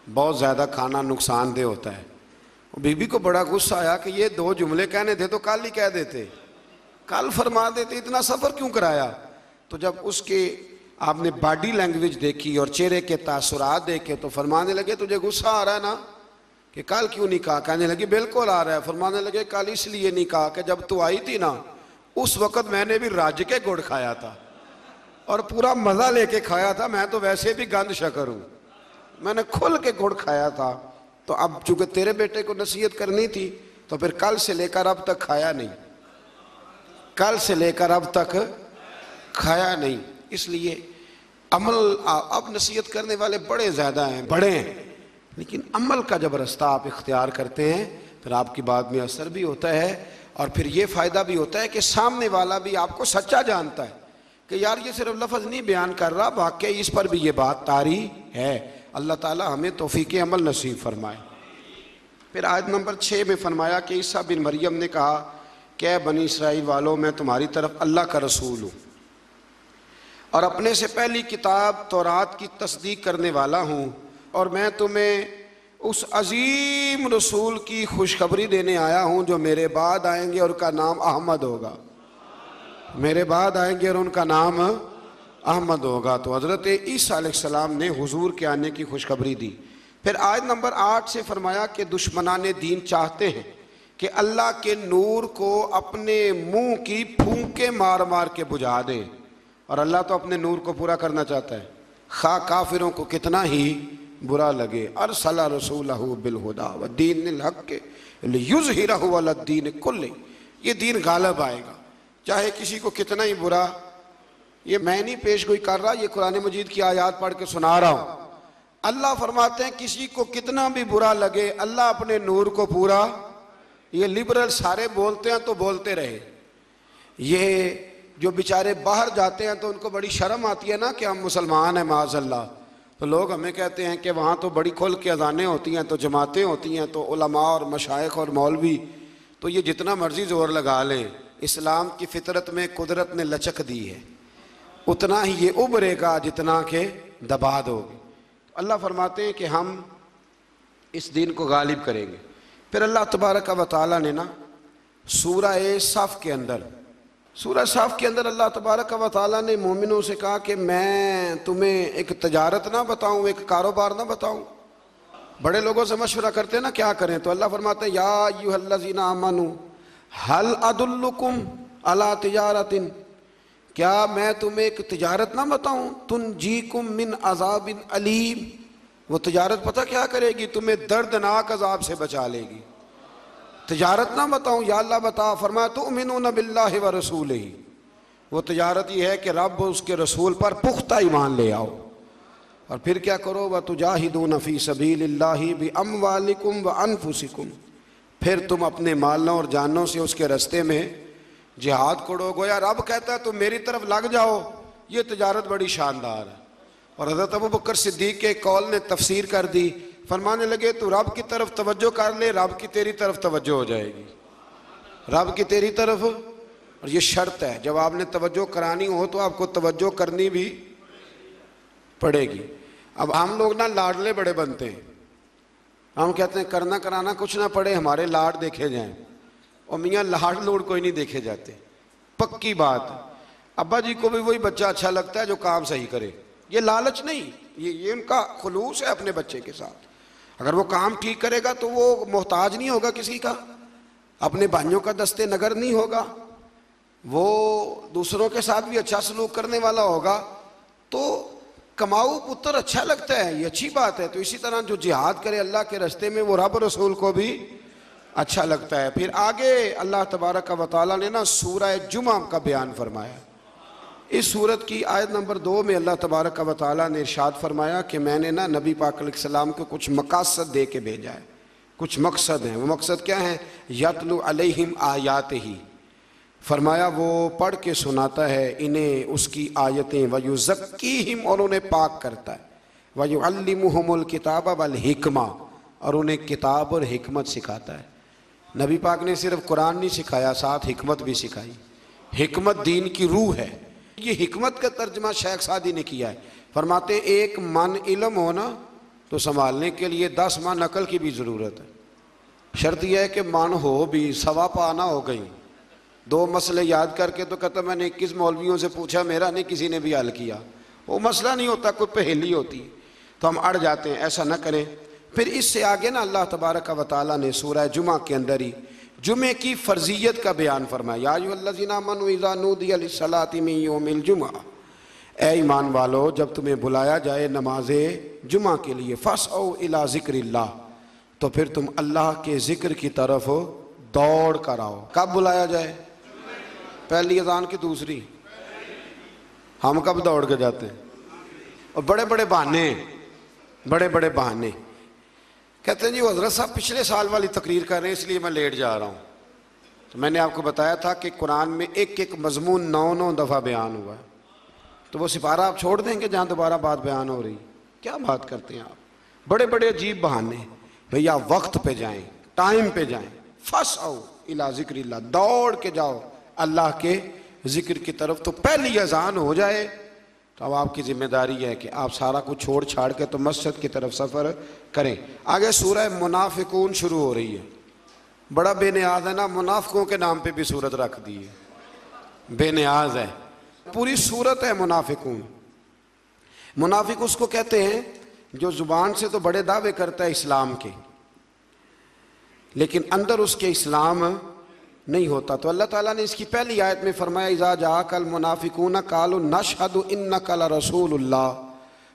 बहुत ज़्यादा खाना नुकसानदेह होता है। बीबी को बड़ा गुस्सा आया कि ये 2 जुमले कहने थे तो कल ही कह देते, कल फरमा देते, इतना सफ़र क्यों कराया। तो जब उसके आपने बॉडी लैंग्वेज देखी और चेहरे के तासुरात देखे तो फरमाने लगे तुझे गुस्सा आ रहा है ना कि कल क्यों नहीं कहा। कहने लगी बिल्कुल आ रहा है। फरमाने लगे कल इसलिए नहीं कहा कि जब तू आई थी ना उस वक़्त मैंने भी राज्य के गुड़ खाया था और पूरा मज़ा लेके खाया था। मैं तो वैसे भी गंद शकर हूँ, मैंने खुल के गुड़ खाया था। तो अब चूंकि तेरे बेटे को नसीहत करनी थी तो फिर कल से लेकर अब तक खाया नहीं, कल से लेकर अब तक खाया नहीं। इसलिए अमल, अब नसीहत करने वाले बड़े ज़्यादा हैं, बड़े हैं, लेकिन अमल का जब रास्ता आप इख्तियार करते हैं फिर आपकी बात में असर भी होता है और फिर ये फ़ायदा भी होता है कि सामने वाला भी आपको सच्चा जानता है कि यार ये सिर्फ लफ्ज़ नहीं बयान कर रहा, वाकई इस पर भी ये बात तारी है। अल्लाह ताला हमें तौफीक अमल नसीब फरमाए। फिर आयत नंबर 6 में फरमाया कि ईसा बिन मरियम ने कहा क्या बनी इसराइल वालों मैं तुम्हारी तरफ अल्लाह का रसूल हूँ और अपने से पहली किताब तौरात की तस्दीक करने वाला हूँ और मैं तुम्हें उस अजीम रसूल की खुशखबरी देने आया हूँ जो मेरे बाद आएंगे और उनका नाम अहमद होगा। मेरे बाद आएंगे और उनका नाम अहमद होगा। तो हज़रत ईसा अलैहिस्सलाम ने हुजूर के आने की खुशखबरी दी। फिर आयत नंबर 8 से फरमाया कि दुश्मनाने दीन चाहते हैं कि अल्लाह के नूर को अपने मुंह की फूंके मार मार के बुझा दे, और अल्लाह तो अपने नूर को पूरा करना चाहता है खा काफिरों को कितना ही बुरा लगे। अरसला रसूलहू बिलहुदा व दीनिल हक़ लियुज़हिरहू अलद्दीन कुल्लिही, ये दीन गालिब आएगा चाहे किसी को कितना ही बुरा। ये मैं नहीं पेश गोई कर रहा, ये कुरान मजीद की आयत पढ़ के सुना रहा हूँ। अल्लाह फरमाते हैं किसी को कितना भी बुरा लगे अल्लाह अपने नूर को पूरा। ये लिबरल सारे बोलते हैं तो बोलते रहे, ये जो बेचारे बाहर जाते हैं तो उनको बड़ी शर्म आती है ना कि हम मुसलमान हैं माज़अल्लाह, तो लोग हमें कहते हैं कि वहाँ तो बड़ी खुल के अज़ानें होती हैं, तो जमातें होती हैं, तो उलमा और मशाइख और मौलवी तो ये जितना मर्जी ज़ोर लगा लें, इस्लाम की फितरत में कुदरत ने लचक दी है, उतना ही ये उभरेगा जितना के दबा दोगे। तो अल्लाह फरमाते हैं कि हम इस दीन को गालिब करेंगे। फिर अल्लाह तबारक व तआला ने ना सूरह सफ़ के अंदर, सूरह सफ़ के अंदर अल्लाह तबारक व तआला ने मोमिनों से कहा कि मैं तुम्हें एक तजारत ना बताऊं, एक कारोबार ना बताऊं। बड़े लोगों से मशवरा करते हैं ना क्या करें, तो अल्लाह फरमाते हैं या अय्युहल्लज़ीना आमनू हल अदुल्लुकुम अला तिजारतिन, क्या मैं तुम्हें एक तिजारत ना बताऊं, तुनजीकुम मिन अज़ाबिन अलीम, वो तिजारत पता क्या करेगी, तुम्हें दर्दनाक अजाब से बचा लेगी। तिजारत ना बताऊं, या अल्लाह बता। फरमाया तुमिनून बिल्लाहि व रसूलिही, वो तिजारत ये है कि रब उसके रसूल पर पुख्ता ईमान ले आओ और फिर क्या करो, व तुजाहिदून फी सबीलिल्लाहि बि अमवालिकुम व अनफुसिकुम, फिर तुम अपने मालों और जानों से उसके रास्ते में जिहाद करो। गोया रब कहता है तुम मेरी तरफ लग जाओ, ये तिजारत बड़ी शानदार है। और हज़रत अबू बकर सिद्दीक़ के कौल ने तफसीर कर दी, फरमाने लगे तू रब की तरफ तवज्जो कर ले, रब की तेरी तरफ तवज्जो हो जाएगी, रब की तेरी तरफ। और ये शर्त है, जब आपने तवज्जो करानी हो तो आपको तवज्जो करनी भी पड़ेगी। अब हम लोग ना लाडले बड़े बनते हैं, हम कहते हैं करना कराना कुछ ना पड़े, हमारे लाड देखे जाएं। और मियाँ लाड लोड कोई नहीं देखे जाते, पक्की बात। अब्बा जी को भी वही बच्चा अच्छा लगता है जो काम सही करे। ये लालच नहीं, ये उनका खुलूस है अपने बच्चे के साथ। अगर वो काम ठीक करेगा तो वो मोहताज नहीं होगा किसी का, अपने भाइयों का दस्ते नगर नहीं होगा, वो दूसरों के साथ भी अच्छा सलूक करने वाला होगा। तो कमाऊ पुत्र अच्छा लगता है, ये अच्छी बात है। तो इसी तरह जो जिहाद करे अल्लाह के रास्ते में, वो रब रसूल को भी अच्छा लगता है। फिर आगे अल्लाह तबारक व तआला ने ना सूरह जुमा का बयान फरमाया। इस सूरत की आयत नंबर 2 में अल्लाह तबारक व तआला ने इरशाद फरमाया कि मैंने ना नबी पाक अलैहिस्सलाम को कुछ मकासद दे के भेजा है, कुछ मकसद हैं। वो मकसद क्या है? यतलु अलैहिम आयातिही, फरमाया वो पढ़ के सुनाता है इन्हें उसकी आयतें, वयुज़क्कीहिम, और उन्हें पाक करता है, वयुअल्लिमुहुमुल किताब वल हिकमा, और उन्हें किताब और हिकमत सिखाता है। नबी पाक ने सिर्फ कुरान नहीं सिखाया, साथ हिकमत भी सिखाई। हिकमत दीन की रूह है। ये हिकमत का तर्जमा शेख सादी ने किया है। फरमाते एक मन इल्म हो ना तो संभालने के लिए 10 मन अकल की भी ज़रूरत है। शर्त यह है कि मन हो भी, सवा पाना हो गई। 2 मसले याद करके तो कहता मैंने 21 मौलवियों से पूछा, मेरा नहीं किसी ने भी हल किया। वो मसला नहीं होता, कोई पहेली होती है, तो हम अड़ जाते हैं। ऐसा न करें। फिर इससे आगे ना अल्लाह तबारक व तआला ने सूरह जुमा के अंदर ही जुमे की फ़र्जियत का बयान फरमाया। या अय्युहल्लज़ीना आमनू इज़ा नूदिया लिस्सलाति मिन यौमिल जुमा, ए ईमान वालो जब तुम्हें बुलाया जाए नमाज जुमा के लिए, फ़स्औ इला ज़िक्रिल्लाह, तो फिर तुम अल्लाह के ज़िक्र की तरफ दौड़ कर आओ। कब बुलाया जाए? पहली अज़ान की दूसरी? हम कब दौड़ के जाते हैं? और बड़े बड़े बहाने, बड़े बड़े बहाने। कहते हैं जी वो हज़रत साहब पिछले साल वाली तकरीर कर रहे हैं इसलिए मैं लेट जा रहा हूँ। तो मैंने आपको बताया था कि कुरान में एक एक मजमून 9 दफ़ा बयान हुआ है। तो वो सिपारा आप छोड़ देंगे जहाँ दोबारा बात बयान हो रही? क्या बात करते हैं आप, बड़े बड़े अजीब बहाने। भैया वक्त पे जाएं, टाइम पे जाएं। फ़स्औ इला ज़िक्रिल्लाह, दौड़ के जाओ अल्लाह के ज़िक्र की तरफ। तो पहली अज़ान हो जाए तो अब आपकी जिम्मेदारी है कि आप सारा कुछ छोड़ छाड़ के तो मस्जिद की तरफ सफ़र करें। आगे सूरह मुनाफिकून शुरू हो रही है। बड़ा बेनियाज है ना, मुनाफिकों के नाम पे भी सूरत रख दी है, बेनियाज है। पूरी सूरत है मुनाफिकून। मुनाफिक उसको कहते हैं जो ज़ुबान से तो बड़े दावे करता है इस्लाम के, लेकिन अंदर उसके इस्लाम नहीं होता। तो अल्लाह ताला ने इसकी पहली आयत में फरमाया इज़ा जाअकल मुनाफिकून कालू नशहदु इन्नका लरसूलुल्लाह,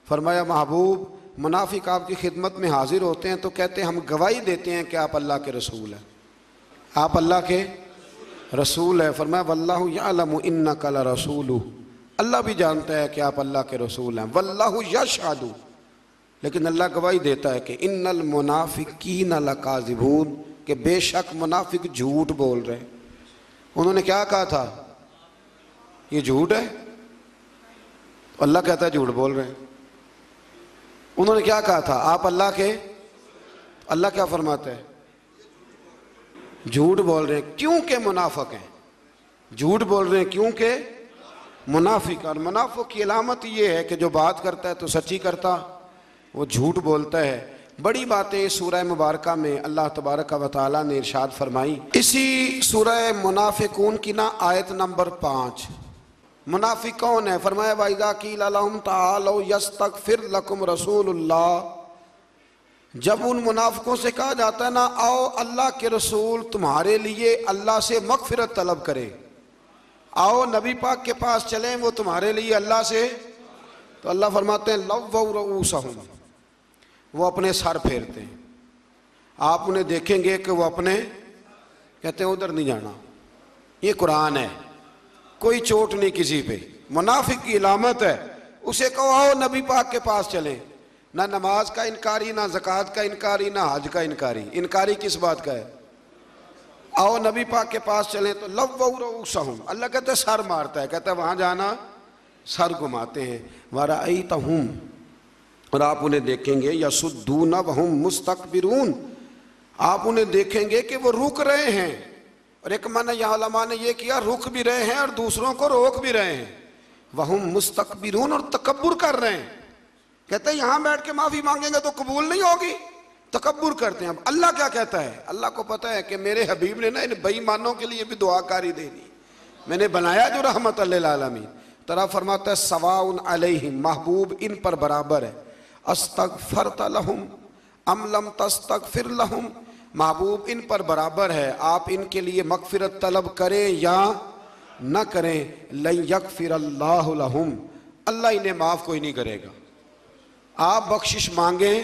फरमाया महबूब मुनाफिक आपकी खिदमत में हाजिर होते हैं तो कहते हैं हम गवाही देते हैं कि आप अल्लाह के रसूल हैं, आप अल्लाह के रसूल हैं। फरमाया वल्लाहु यअलमु इन्नका लरसूलुहु, अल्लाह भी जानता है कि आप अल्लाह के रसूल हैं। वल्लाहु यशहदु, लेकिन अल्लाह गवाही देता है कि इन्नल मुनाफिकीन लकाज़िबून, कि बेशक मुनाफिक झूठ बोल रहे हैं। उन्होंने क्या कहा था? ये झूठ है। अल्लाह कहता है झूठ बोल रहे हैं। उन्होंने क्या कहा था? आप अल्लाह के, अल्लाह क्या फरमाता है? झूठ बोल रहे हैं। क्योंकि मुनाफिक हैं, झूठ बोल रहे हैं क्योंकि मुनाफिक। और मुनाफिक की अलामत ये है कि जो बात करता है तो सच्ची करता, वो झूठ बोलता है। बड़ी बातें सूरह मुबारका में अल्लाह तबारक व तआला ने इरशाद फरमाई। इसी सूरह मुनाफिकून की ना आयत नंबर 5, मुनाफिक कौन है? फरमाया वाइज़ा क़ील लहुम ताअलू यस्तग़फिर लकुम रसूलुल्लाह, जब उन मुनाफिकों से कहा जाता है ना आओ अल्लाह के रसूल तुम्हारे लिए अल्लाह से मग़फ़िरत तलब करें, आओ नबी पाक के पास चलें वो तुम्हारे लिए अल्लाह से, तो अल्लाह फरमाते हैं लव्वौ रऊसहुम, वो अपने सर फेरते हैं। आप उन्हें देखेंगे कि वो अपने, कहते हैं उधर नहीं जाना, ये कुरान है, कोई चोट नहीं किसी पे। मुनाफिक की इलामत है। उसे कहो आओ नबी पाक के पास चलें, ना नमाज का इनकारी, ना ज़कात का इनकारी, ना हज का इनकारी। इनकारी किस बात का है? आओ नबी पाक के पास चलें तो लव्वौ रऊसहुम, अल्लाह कहते हैं सर मारता है, कहता है वहाँ जाना, सर घुमाते हैं। वरअयतहुम, और आप उन्हें देखेंगे यसुद्दून वहुम मुस्तकबिरून, आप उन्हें देखेंगे कि वो रुक रहे हैं। और एक माना यहाँ उलमा ने ये किया, रुक भी रहे हैं और दूसरों को रोक भी रहे हैं। वहुम मुस्तकबिरून, और तकब्बुर कर रहे हैं। कहते हैं यहाँ बैठ के माफ़ी मांगेंगे तो कबूल नहीं होगी, तकब्बुर करते हैं। अब अल्लाह क्या कहता है? अल्लाह को पता है कि मेरे हबीब ने ना इन बेईमानों के लिए भी दुआकारी देनी, मैंने बनाया जो रहमत लिल आलमीन। तरह फरमाता है सवाउन अलैहिम, महबूब इन पर बराबर है, अस्तगफरत लहुम अम लम तस्तगफिर लहुम, महबूब इन पर बराबर है, आप इनके लिए मगफिरत तलब करें या न करें, लन यगफिरल्लाहु लहुम, अल्लाह इन्हें माफ़ कोई नहीं करेगा। आप बख्शिश मांगे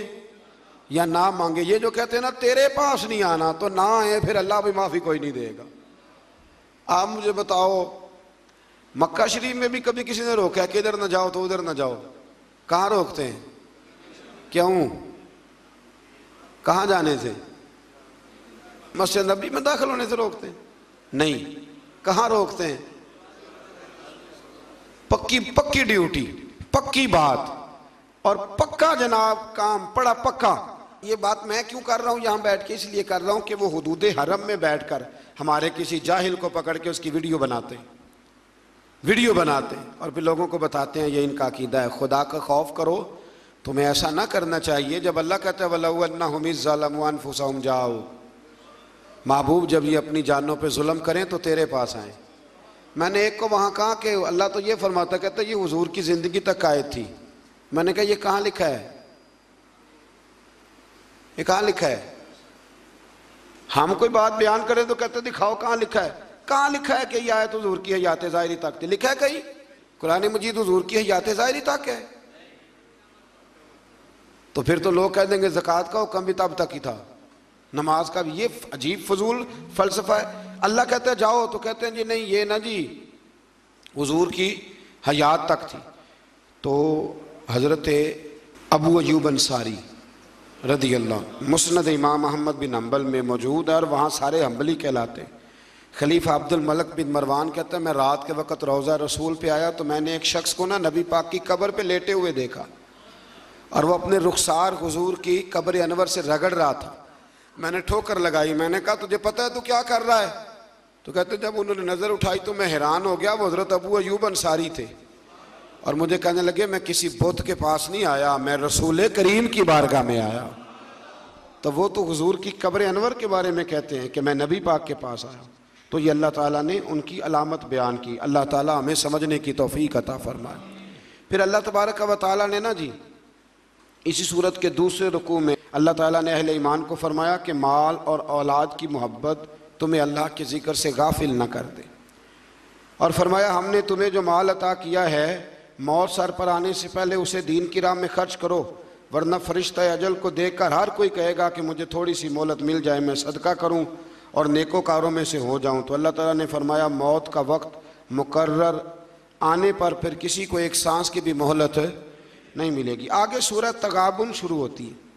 या ना मांगे, ये जो कहते हैं ना तेरे पास नहीं आना, तो ना आए फिर अल्लाह भी माफ़ी कोई नहीं देगा। आप मुझे बताओ मक्का शरीफ में भी कभी किसी ने रोका है कि इधर ना जाओ तो उधर ना जाओ? कहाँ रोकते हैं? क्यों? कहाँ जाने से? मस्जिद नबी में दाखिल होने से रोकते हैं? नहीं। कहाँ रोकते हैं? पक्की पक्की ड्यूटी, पक्की बात और पक्का जनाब काम, पड़ा पक्का। ये बात मैं क्यों कर रहा हूँ यहाँ बैठ के? इसलिए कर रहा हूँ कि वो हुदूद हरम में बैठकर हमारे किसी जाहिल को पकड़ के उसकी वीडियो बनाते हैं, और फिर लोगों को बताते हैं ये इनका अकीदा है। खुदा का खौफ करो, तुम्हें ऐसा ना करना चाहिए। जब अल्लाह कहता है वलौ अन्नहुम इज़ ज़लमू अनफुसहुम जाओ, महबूब जब ये अपनी जानों पे जुल्म करें तो तेरे पास आए। मैंने एक को वहाँ कहा कि अल्लाह तो ये फरमाता, कहता ये हुजूर की ज़िंदगी तक आयत थी। मैंने कहा ये कहाँ लिखा है? ये कहाँ लिखा है? हम कोई बात बयान करें तो कहते दिखाओ कहाँ लिखा है। कहाँ लिखा है कि ये आयत हुजूर की हयात ज़ाहिरी तक थी? लिखा है कहीं? कुरान मजीद हुजूर की हयात ज़ाहिरी तक है? तो फिर तो लोग कह देंगे ज़कात का हुक्म भी तब तक ही था, नमाज का भी। ये अजीब फजूल फ़लसफ़ा है। अल्लाह कहता है जाओ तो कहते हैं जी नहीं ये ना जी हुजूर की हयात तक थी। तो हज़रत अबू अयूब अंसारी रदी अल्लाह मुस्नद इमाम अहमद बिन हम्बल में मौजूद है और वहाँ सारे हम्बली कहलाते हैं। खलीफा अब्दुल मलिक बिन मरवान कहता है मैं रात के वक़्त रोज़ा रसूल पे आया तो मैंने एक शख्स को ना नबी पाक की कब्र पे लेटे हुए देखा और वो अपने रुखसार हुजूर की कब्र अनवर से रगड़ रहा था। मैंने ठोकर लगाई, मैंने कहा तुझे पता है तू क्या कर रहा है? तो कहते जब उन्होंने नज़र उठाई तो मैं हैरान हो गया, वो हज़रत अबू अयूब अंसारी थे और मुझे कहने लगे मैं किसी बुत के पास नहीं आया, मैं रसूल करीम की बारगाह में आया। तो वो तो हुजूर की कब्र अनवर के बारे में कहते हैं कि मैं नबी पाक के पास आया। तो ये अल्लाह ताला ने उनकी अलामत बयान की। अल्लाह ताला हमें समझने की तौफीक अता फरमाए। फिर अल्लाह तबारक व तआला ने ना जी इसी सूरत के दूसरे रुकू में अल्लाह ताला ने अहले ईमान को फरमाया कि माल और औलाद की मोहब्बत तुम्हें अल्लाह के ज़िक्र से गाफिल न कर दे, और फरमाया हमने तुम्हें जो माल अता किया है मौत सर पर आने से पहले उसे दीन की राह में खर्च करो, वरना फरिश्ता अजल को देखकर हर कोई कहेगा कि मुझे थोड़ी सी मोहलत मिल जाए, मैं सदका करूं और नेकोकारों में से हो जाऊं। तो अल्लाह ताला ने फरमाया मौत का वक्त मुकर्रर आने पर फिर किसी को एक सांस की भी मोहलत नहीं मिलेगी। आगे सूरह तगाबुन शुरू होती है।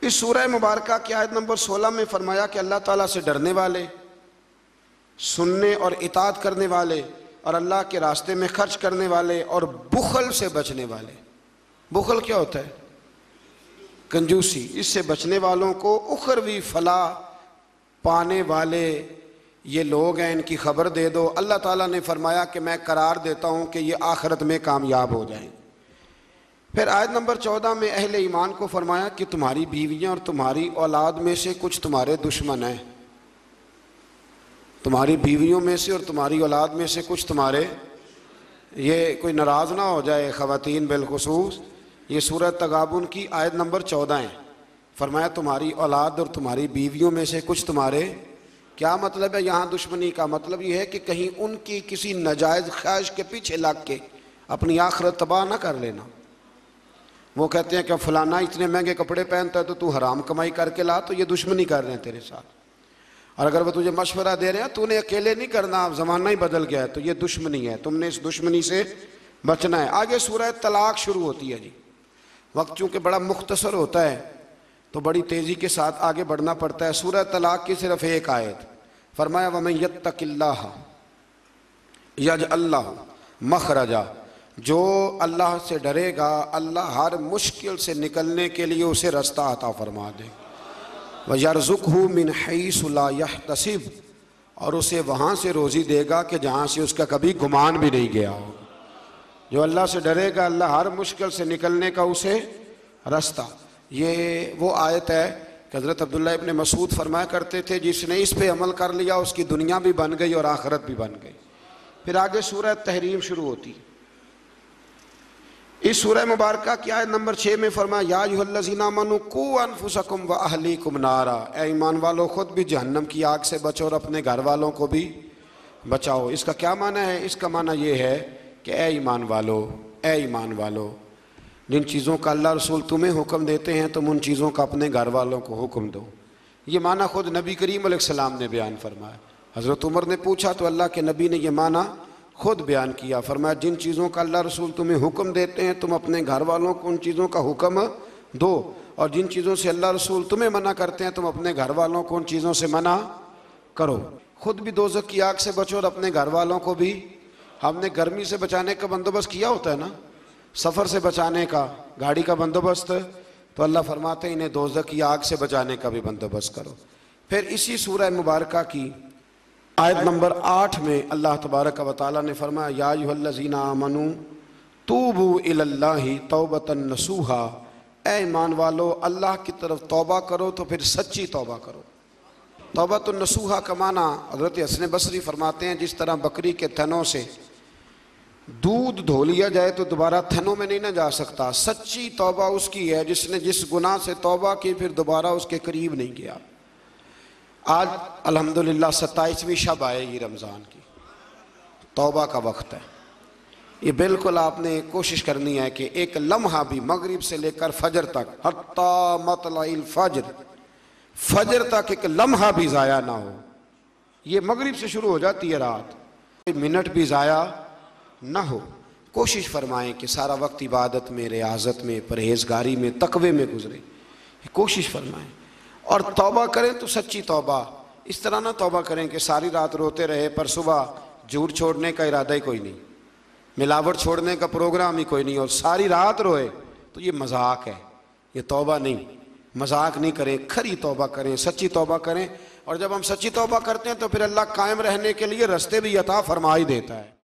इस सूरह मुबारक की आयत नंबर 16 में फरमाया कि अल्लाह ताला से डरने वाले, सुनने और इताअत करने वाले और अल्लाह के रास्ते में खर्च करने वाले और बुखल से बचने वाले। बुखल क्या होता है? कंजूसी। इससे बचने वालों को उखरवी फलाह पाने वाले ये लोग हैं, इनकी खबर दे दो। अल्लाह ताला ने फरमाया कि मैं करार देता हूँ कि ये आखिरत में कामयाब हो जाएं। फिर आयत नंबर 14 में अहले ईमान को फरमाया कि तुम्हारी बीवियाँ और तुम्हारी औलाद में से कुछ तुम्हारे दुश्मन हैं। तुम्हारी बीवियों में से और तुम्हारी औलाद में से कुछ तुम्हारे, ये कोई नाराज़ ना हो जाए ख़वातीन बिलखुसूस, ये सूरत तगाबुन की आयत नंबर 14 है। फरमाया तुम्हारी औलाद और तुम्हारी बीवियों में से कुछ तुम्हारे। क्या मतलब है यहाँ दुश्मनी का? मतलब ये है कि कहीं उनकी किसी नाजायज़ ख्वाहिश के पीछे लग के अपनी आखिरत तबाह ना कर लेना। वो कहते हैं कि फलाना इतने महंगे कपड़े पहनता है तो तू हराम कमाई करके ला, तो ये दुश्मनी कर रहे हैं तेरे साथ। और अगर वो तुझे मशवरा दे रहे हैं तूने अकेले नहीं करना, अब ज़माना ही बदल गया है, तो ये दुश्मनी है, तुमने इस दुश्मनी से बचना है। आगे सूरह तलाक शुरू होती है जी। वक्त चूँकि बड़ा मुख्तसर होता है तो बड़ी तेज़ी के साथ आगे बढ़ना पड़ता है। सूरह तलाक की सिर्फ एक आयत। फरमाया वमन यत्तकिल्लाह यजअल लहू मखरजा, जो अल्लाह से डरेगा अल्लाह हर मुश्किल से निकलने के लिए उसे रास्ता अता फरमा दे। वयरज़ुक़हु मिन हैसु ला यहतसिब, और उसे वहाँ से रोज़ी देगा कि जहाँ से उसका कभी गुमान भी नहीं गया हो। जो अल्लाह से डरेगा अल्लाह हर मुश्किल से निकलने का उसे रास्ता। ये वो आयत है कि हज़रत अब्दुल्लाह इब्न मसूद फरमाया करते थे, जिसने इस पे अमल कर लिया उसकी दुनिया भी बन गई और आखिरत भी बन गई। फिर आगे सूरह तहरीम शुरू होती है। इस सूरह मुबारक की आयत नंबर 6 में फरमाया, या अय्युहल्लज़ीना आमनू कू अनफुसकुम व अहलीकुम नारा, ए ईमान वालों खुद भी जहन्नम की आग से बचो और अपने घर वालों को भी बचाओ। इसका क्या माना है? इसका माना यह है कि ए ईमान वालों, जिन चीज़ों का अल्लाह रसूल तुम्हें हुक्म देते हैं तुम उन चीज़ों का अपने घर वालों को हुक्म दो। ये माना खुद नबी करीम अलैहिस्सलाम ने बयान फरमाया। हज़रत उमर ने पूछा तो अल्लाह के नबी ने यह माना खुद बयान किया। फरमाया जिन चीज़ों का अल्लाह रसूल तुम्हें हुक्म देते हैं तुम अपने घर वालों को उन चीज़ों का हुक्म दो, और जिन चीज़ों से अल्लाह रसूल तुम्हें मना करते हैं तुम अपने घर वालों को उन चीज़ों से मना करो। खुद भी दोज़ख की आग से बचो और अपने घर वालों को भी। हमने गर्मी से बचाने का बंदोबस्त किया होता है ना, सफ़र से बचाने का, गाड़ी का बंदोबस्त, तो अल्लाह फरमाते हैं इन्हें दोज़ख की आग से बचाने का भी बंदोबस्त करो। फिर इसी सूरह मुबारका की आयत नंबर 8 में अल्लाह तबारक व तआला ने फरमाया, या अय्युहल्लज़ीना आमनू तूबू इलल्लाहि तौबतन नसूहा, ए ईमान वालो अल्लाह की तरफ तौबा करो तो फिर सच्ची तौबा करो। तौबतन नसूहा का माना हज़रत हसन बसरी फरमाते हैं, जिस तरह बकरी के थनों से दूध धो लिया जाए तो दोबारा थनों में नहीं ना जा सकता, सच्ची तौबा उसकी है जिसने जिस गुनाह से तौबा की फिर दोबारा उसके करीब नहीं गया। आज अल्हम्दुलिल्लाह 27वीं शब आएगी रमज़ान की, तौबा का वक्त है। ये बिल्कुल आपने कोशिश करनी है कि एक लम्हा भी मगरिब से लेकर फजर तक, हत्ता मतलाइल फजर, फजर तक एक लम्हा भी ज़ाया ना हो। ये मगरिब से शुरू हो जाती है रात, एक मिनट भी ज़ाया ना हो। कोशिश फरमाएं कि सारा वक्त इबादत में, रियाजत में, परहेजगारी में, तकवे में गुजरे। कोशिश फरमाएं और तौबा करें तो सच्ची तौबा। इस तरह ना तौबा करें कि सारी रात रोते रहे पर सुबह झूठ छोड़ने का इरादा ही कोई नहीं, मिलावट छोड़ने का प्रोग्राम ही कोई नहीं और सारी रात रोए, तो ये मजाक है, ये तौबा नहीं। मजाक नहीं करें, खरी तौबा करें, सच्ची तौबा करें। और जब हम सच्ची तौबा करते हैं तो फिर अल्लाह कायम रहने के लिए रास्ते भी अता फरमा ही देता है।